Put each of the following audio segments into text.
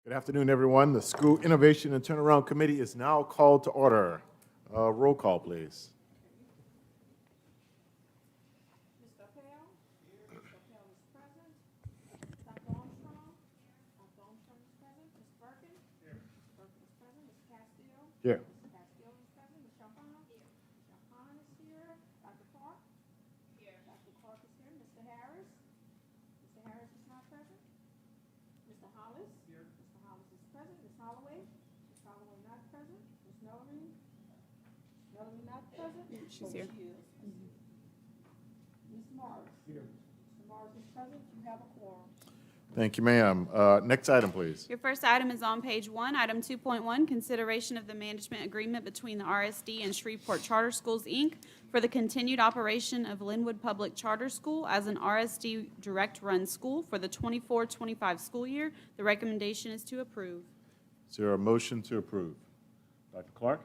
Good afternoon, everyone. The School Innovation and Turnaround Committee is now called to order. Roll call, please. Mr. Appel? Here. Mr. Appel is present. Dr. Armstrong? Dr. Armstrong is present. Ms. Birkin? Here. Ms. Birkin is present. Ms. Castillo? Here. Ms. Castillo is present. Ms. Champagne? Here. Ms. Champagne is here. Dr. Clark? Here. Dr. Clark is here. Mr. Harris? Mr. Harris is not present. Mr. Hollis? Here. Mr. Hollis is present. Ms. Holloway? Ms. Holloway not present. Ms. Nolan? Nolan not present. She's here. She is. Ms. Morris? Here. Mr. Morris is present. You have a quorum. Thank you, ma'am. Next item, please. Your first item is on page 1, item 2.1, consideration of the management agreement between the RSD and Shreveport Charter Schools, Inc. for the continued operation of Linwood Public Charter School as an RSD direct-run school for the 24-25 school year. The recommendation is to approve. Is there a motion to approve? Dr. Clark?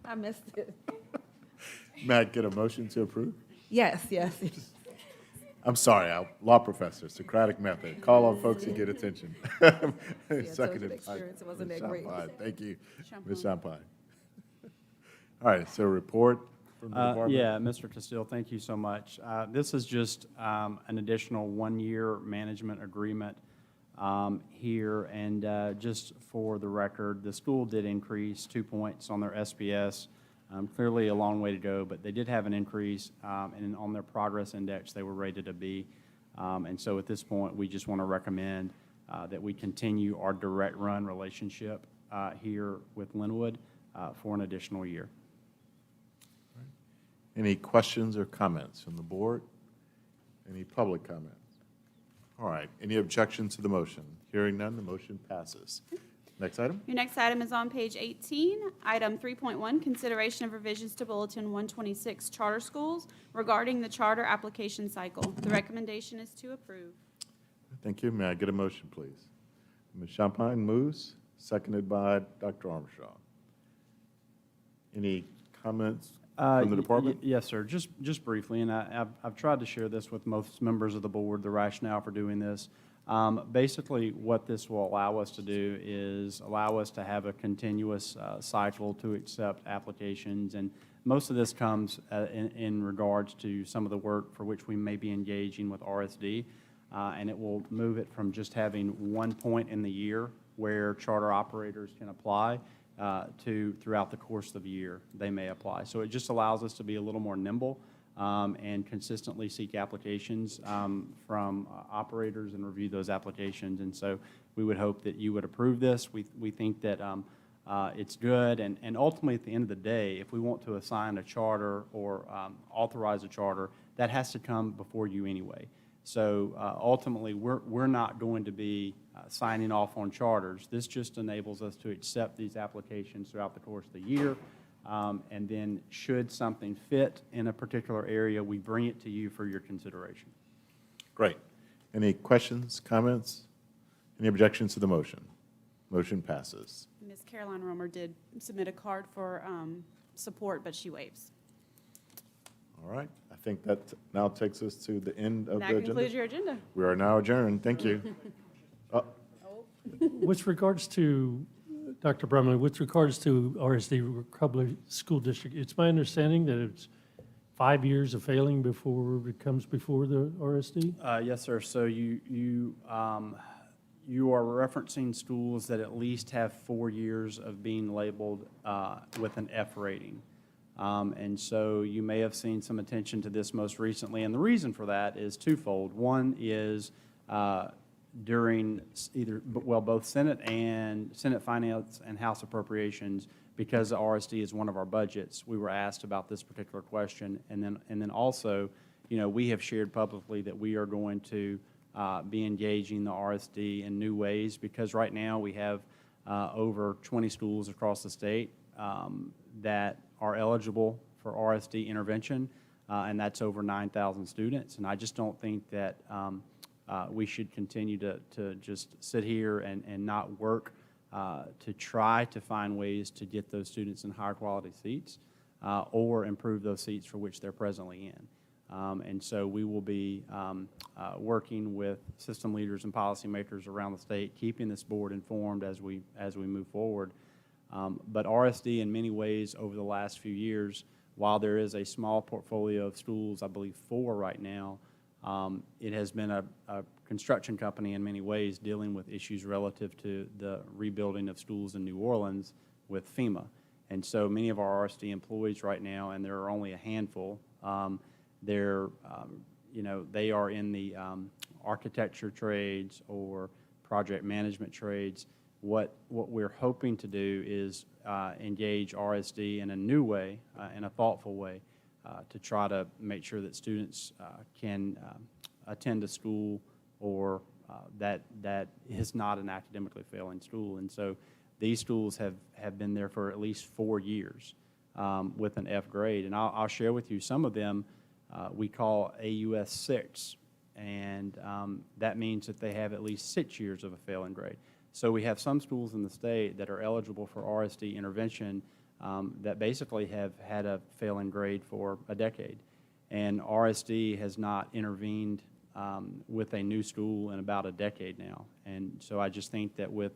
I missed it. May I get a motion to approve? Yes. I'm sorry, law professor, Socratic method. Call on folks who get attention. so it was Seconded an by experience. It wasn't Ms. that great. Champagne. Thank you, Ms. Champagne. Champagne. All right, so report from the department? Yeah, Mr. Castile, thank you so much. This is just an additional one-year management agreement here, and just for the record, the school did increase 2 points on their SPS. Clearly a long way to go, but they did have an increase, and on their progress index, they were rated a B. And so at this point, we just want to recommend that we continue our direct run relationship here with Linwood for an additional year. Any questions or comments from the board? Any public comments? All right, any objections to the motion? Hearing none, the motion passes. Next item? Your next item is on page 18, item 3.1, consideration of revisions to Bulletin 126 Charter Schools regarding the charter application cycle. The recommendation is to approve. Thank you. May I get a motion, please? Ms. Champagne moves, seconded by Dr. Armstrong. Any comments from the department? Yes, sir. Just briefly, and I've tried to share this with most members of the board, the rationale for doing this. Basically, what this will allow us to do is allow us to have a continuous cycle to accept applications, and most of this comes in regards to some of the work for which we may be engaging with RSD, and it will move it from just having 1 point in the year where charter operators can apply to throughout the course of the year they may apply. So it just allows us to be a little more nimble and consistently seek applications from operators and review those applications. And so we would hope that you would approve this. We think that it's good. And ultimately, at the end of the day, if we want to assign a charter or authorize a charter, that has to come before you anyway. So ultimately, we're not going to be signing off on charters. This just enables us to accept these applications throughout the course of the year. And then should something fit in a particular area, we bring it to you for your consideration. Great. Any questions, comments? Any objections to the motion? Motion passes. Ms. Caroline Romer did submit a card for support, but she waives. All right. I think that now takes us to the end of the That agenda. concludes your agenda. We are now adjourned. Thank you. With regards to, Dr. Brumley, with regards to RSD Public School District, it's my understanding that it's 5 years of failing before it comes before the RSD? Yes, sir. So you are referencing schools that at least have 4 years of being labeled with an F rating. And so you may have seen some attention to this most recently, and the reason for that is twofold. One is during both Senate Finance and House Appropriations, because the RSD is one of our budgets, we were asked about this particular question, and then also, we have shared publicly that we are going to be engaging the RSD in new ways, because right now we have over 20 schools across the state that are eligible for RSD intervention, and that's over 9,000 students. And I just don't think that we should continue to just sit here and not work to try to find ways to get those students in higher quality seats or improve those seats for which they're presently in. And so we will be working with system leaders and policymakers around the state, keeping this board informed as we move forward. But RSD, in many ways, over the last few years, while there is a small portfolio of schools, I believe 4 right now, it has been a construction company in many ways dealing with issues relative to the rebuilding of schools in New Orleans with FEMA. And so many of our RSD employees right now, and there are only a handful, they are in the architecture trades or project management trades. What we're hoping to do is engage RSD in a new way, in a thoughtful way, to try to make sure that students can attend a school or that is not an academically failing school. And so these schools have been there for at least 4 years with an F grade. And I'll share with you some of them we call AUS 6, and that means that they have at least 6 years of a failing grade. So we have some schools in the state that are eligible for RSD intervention that basically have had a failing grade for a decade. And RSD has not intervened with a new school in about a decade now. And so I just think that with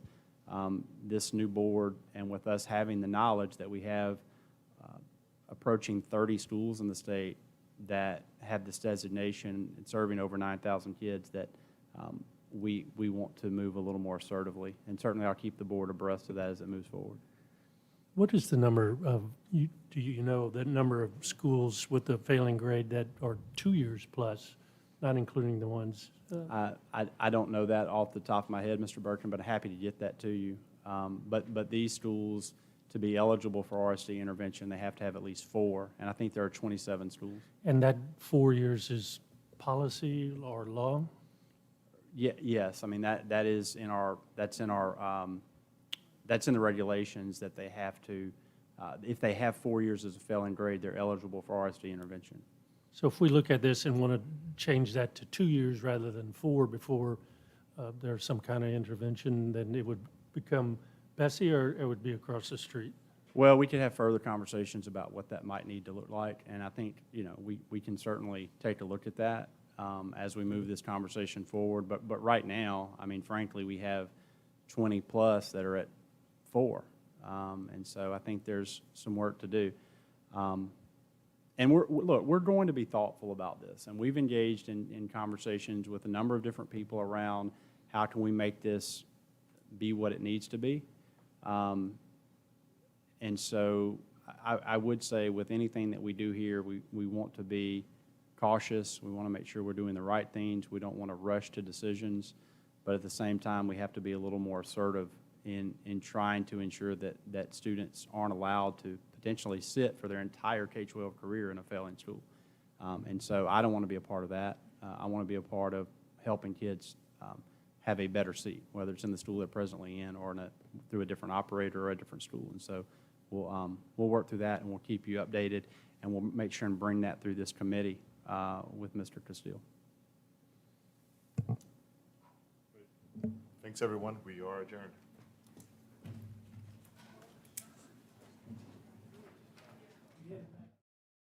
this new board and with us having the knowledge that we have approaching 30 schools in the state that have this designation and serving over 9,000 kids, that we want to move a little more assertively. And certainly I'll keep the board abreast of that as it moves forward. What is the number of, do you know, the number of schools with the failing grade that are 2 years plus, not including the ones? I don't know that off the top of my head, Mr. Bertrand, but I'm happy to get that to you. But these schools, to be eligible for RSD intervention, they have to have at least 4, and I think there are 27 schools. And that 4 years is policy or law? Yes, I mean that is in our that's in the regulations that they have to, if they have 4 years as a failing grade, they're eligible for RSD intervention. So if we look at this and want to change that to 2 years rather than 4 before there's some kind of intervention, then it would become Bessie, or it would be across the street? Well, we could have further conversations about what that might need to look like, and I think we can certainly take a look at that as we move this conversation forward. But right now, I mean, frankly, we have 20 plus that are at 4, and so I think there's some work to do. And we're going to be thoughtful about this, and we've engaged in conversations with a number of different people around how can we make this be what it needs to be. And so I would say with anything that we do here, we want to be cautious. We want to make sure we're doing the right things. We don't want to rush to decisions, but at the same time, we have to be a little more assertive in trying to ensure that students aren't allowed to potentially sit for their entire K-12 career in a failing school. And so I don't want to be a part of that. I want to be a part of helping kids have a better seat, whether it's in the school they're presently in or through a different operator or a different school. And so we'll work through that, and we'll keep you updated, and we'll make sure and bring that through this committee with Mr. Castile. Thanks, everyone. We are adjourned.